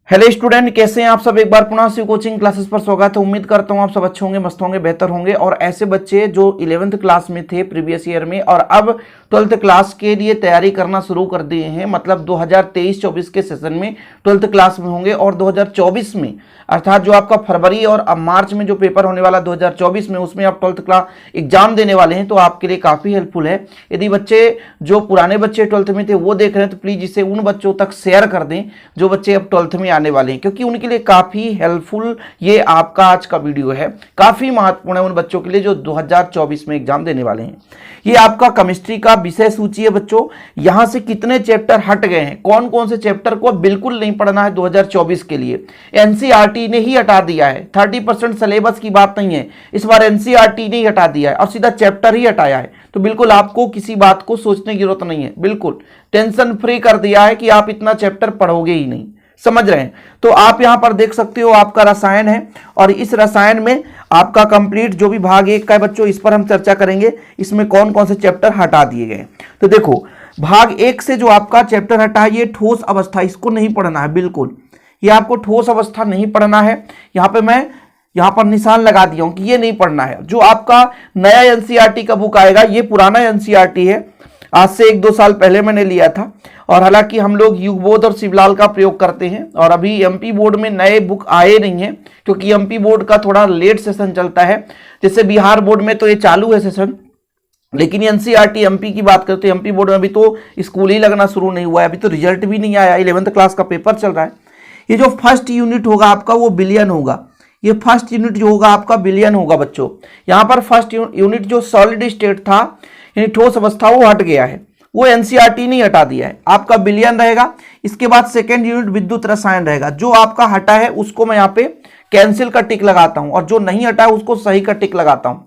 Hello student, कैसे हैं आप सब। एक बार पुनः शिव कोचिंग क्लासेस पर स्वागत है। उम्मीद करता हूं आप सब अच्छे होंगे, मस्त होंगे, बेहतर होंगे। और ऐसे बच्चे जो 11th क्लास में थे प्रीवियस ईयर में और अब 12th क्लास के लिए तैयारी करना शुरू कर दिए हैं, मतलब 2023-24 के सेशन में 12th क्लास में होंगे और 2024 में अर्थात जो आपका फरवरी और अब मार्च में जो पेपर होने वाला 2024 में, उसमें आप 12th क्लास एग्जाम देने वाले हैं, तो आपके लिए काफ़ी हेल्पफुल है। यदि बच्चे जो पुराने बच्चे 12th में थे वो देख रहे हैं तो प्लीज़ इसे उन बच्चों तक शेयर कर दें जो बच्चे अब 12th में आने वाले हैं, क्योंकि उनके लिए काफ़ी हेल्पफुल ये आपका आज का वीडियो है। काफ़ी महत्वपूर्ण है उन बच्चों के लिए जो 2024 में एग्जाम देने वाले हैं। ये आपका केमिस्ट्री का विषय सूची है बच्चों। यहां से कितने चैप्टर हट गए हैं, कौन कौन से चैप्टर को बिल्कुल नहीं पढ़ना है 2024 के लिए, एनसीईआरटी ने ही हटा दिया है। 30% सिलेबस की बात नहीं है, इस बार एनसीईआरटी ने ही हटा दिया है और सीधा चैप्टर ही हटाया है। तो बिल्कुल आपको किसी बात को सोचने की जरूरत नहीं है, बिल्कुल टेंशन फ्री कर दिया है कि आप इतना चैप्टर पढ़ोगे ही नहीं। समझ रहे हैं? तो आप यहां पर देख सकते हो आपका रसायन है और इस रसायन में आपका कंप्लीट जो भी भाग 1 का है बच्चों, इस पर हम चर्चा करेंगे। इसमें कौन कौन से चैप्टर हटा दिए गए। तो देखो, भाग 1 से जो आपका चैप्टर हटा है ये ठोस अवस्था, इसको नहीं पढ़ना है बिल्कुल। ये आपको ठोस अवस्था नहीं पढ़ना है। यहां पे मैं यहां पर निशान लगा दिया हूं कि ये नहीं पढ़ना है। जो आपका नया एनसीईआरटी का बुक आएगा, ये पुराना एनसीईआरटी है, आज से 1-2 साल पहले मैंने लिया था। और हालांकि हम लोग युगबोध और शिवलाल का प्रयोग करते हैं और अभी एमपी बोर्ड में नए बुक आए नहीं हैं, क्योंकि एमपी बोर्ड का थोड़ा लेट सेशन चलता है। जैसे बिहार बोर्ड में तो ये चालू है सेशन, लेकिन एनसीईआरटी एमपी की बात करते हैं, एमपी बोर्ड में अभी तो स्कूल ही लगना शुरू नहीं हुआ है, अभी तो रिजल्ट भी नहीं आया, 11th क्लास का पेपर चल रहा है। ये जो फर्स्ट यूनिट होगा आपका वो बिलियन होगा। ये फर्स्ट यूनिट जो होगा आपका बिलियन होगा बच्चों। यहाँ पर फर्स्ट यूनिट जो सॉलिड स्टेट था यानी ठोस अवस्था, वो हट गया है, वो एनसीईआरटी नहीं हटा दिया है, आपका बिलियन रहेगा। इसके बाद सेकेंड यूनिट विद्युत रसायन रहेगा। जो आपका हटा है उसको मैं यहाँ पे कैंसिल का टिक लगाता हूं और जो नहीं हटा है उसको सही का टिक लगाता हूं।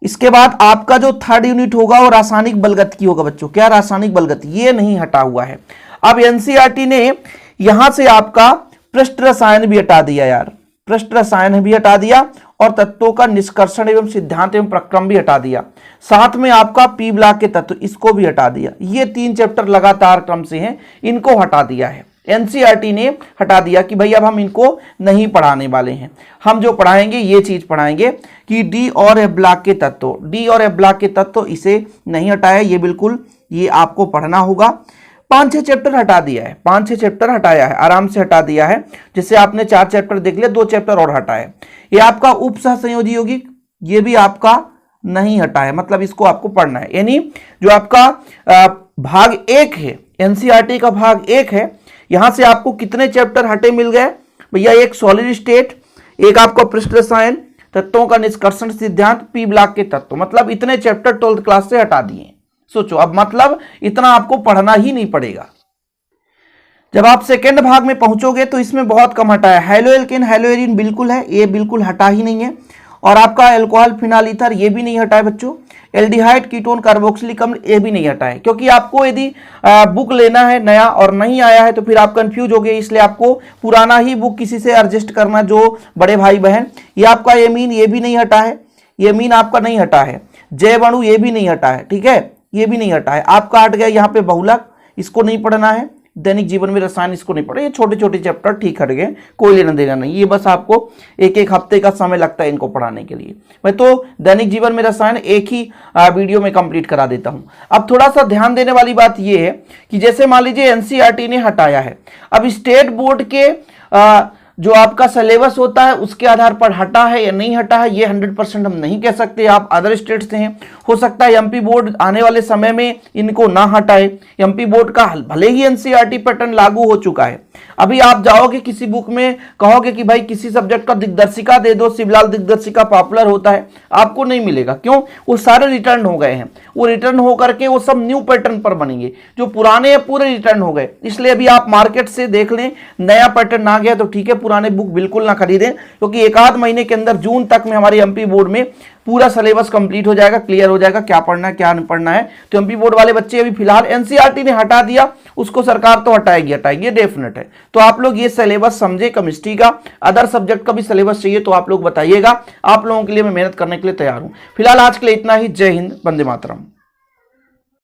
इसके बाद आपका जो थर्ड यूनिट होगा वो रासायनिक बलगति होगा बच्चों। क्या? रासायनिक बलगति, ये नहीं हटा हुआ है। अब एनसीईआरटी ने यहां से आपका पृष्ठ रसायन भी हटा दिया यार, पृष्ठ रसायन भी हटा दिया और तत्वों का निष्कर्षण एवं सिद्धांत एवं प्रक्रम भी हटा दिया। साथ में आपका पी ब्लॉक के तत्व, इसको भी हटा दिया। ये 3 चैप्टर लगातार क्रम से हैं, इनको हटा दिया है एनसीईआरटी ने, हटा दिया कि भाई अब हम इनको नहीं पढ़ाने वाले हैं। हम जो पढ़ाएंगे ये चीज पढ़ाएंगे कि डी और एफ ब्लॉक के तत्व, डी और एफ ब्लॉक के तत्व, इसे नहीं हटाया। ये बिल्कुल ये आपको पढ़ना होगा। 5-6 चैप्टर हटा दिया है, 5-6 चैप्टर हटाया है, आराम से हटा दिया है। जैसे आपने 4 चैप्टर देख लिया, 2 चैप्टर और हटा है। ये आपका उप सहसंयोजी यौगिक, ये भी आपका नहीं हटा है, मतलब इसको आपको पढ़ना है। यानी जो आपका भाग 1 है, एनसीईआरटी का भाग 1 है, यहां से आपको कितने चैप्टर हटे मिल गए भैया? एक सॉलिड स्टेट, एक आपको पृष्ठ रसायन, तत्वों का निष्कर्षण सिद्धांत, पी ब्लॉक के तत्व, मतलब इतने चैप्टर 12th क्लास से हटा दिए। सोचो, अब मतलब इतना आपको पढ़ना ही नहीं पड़ेगा। जब आप सेकेंड भाग में पहुंचोगे तो इसमें बहुत कम हटा है। हेलोएल्केन हेलोएरिन बिल्कुल है, ये बिल्कुल हटा ही नहीं है। और आपका अल्कोहल फिनाल ईथर, ये भी नहीं हटा है बच्चों। एल्डिहाइड कीटोन कार्बोक्सिलिक अम्ल, ये भी नहीं हटा है, क्योंकि आपको यदि बुक लेना है नया और नहीं आया है तो फिर आप कंफ्यूज हो गए, इसलिए आपको पुराना ही बुक किसी से एडजस्ट करना, जो बड़े भाई बहन। ये आपका एमीन, ये भी नहीं हटा है, ये एमीन आपका नहीं हटा है। जैव अणु, ये भी नहीं हटा है, ठीक है, ये भी नहीं हटा है। आपका हट गया यहाँ पे बहुलक, इसको नहीं पढ़ना है। दैनिक जीवन में रसायन, इसको नहीं पढ़े। ये छोटे छोटे चैप्टर ठीक हट गए, कोई लेना देना नहीं। ये बस आपको 1-1 हफ्ते का समय लगता है इनको पढ़ाने के लिए। मैं तो दैनिक जीवन में रसायन एक ही वीडियो में कंप्लीट करा देता हूं। अब थोड़ा सा ध्यान देने वाली बात ये है कि जैसे मान लीजिए एनसीईआरटी ने हटाया है, अब स्टेट बोर्ड के जो आपका सिलेबस होता है उसके आधार पर हटा है या नहीं हटा है, ये 100% हम नहीं कह सकते। आप अदर स्टेट से हैं, हो सकता है एमपी बोर्ड आने वाले समय में इनको ना हटाए। एमपी बोर्ड का भले ही एनसीईआरटी पैटर्न लागू हो चुका है, अभी आप जाओगे किसी बुक में, कहोगे कि भाई किसी सब्जेक्ट का दिग्दर्शिका दे दो, शिवलाल दिग्दर्शिका पॉपुलर होता है, आपको नहीं मिलेगा। क्यों? वो सारे रिटर्न हो गए हैं, वो रिटर्न हो करके वो सब न्यू पैटर्न पर बनेंगे। जो पुराने हैं पूरे रिटर्न हो गए, इसलिए अभी आप मार्केट से देख लें, नया पैटर्न आ गया तो ठीक है, पुराने बुक बिल्कुल ना खरीदें, क्योंकि 1-8 महीने के अंदर जून तक में हमारे एमपी बोर्ड में पूरा सिलेबस कंप्लीट हो जाएगा, क्लियर हो जाएगा, क्या पढ़ना है क्या नहीं पढ़ना है। तो एमपी बोर्ड वाले बच्चे अभी फिलहाल एनसीईआरटी ने हटा दिया, उसको सरकार तो हटाएगी, डेफिनेट है। तो आप लोग ये सिलेबस समझे, केमिस्ट्री का, अदर सब्जेक्ट का भी सिलेबस चाहिए तो आप लोग बताइएगा, आप लोगों के लिए मैं मेहनत करने के लिए तैयार हूं। फिलहाल आज के लिए इतना ही। जय हिंद, वंदे मातरम।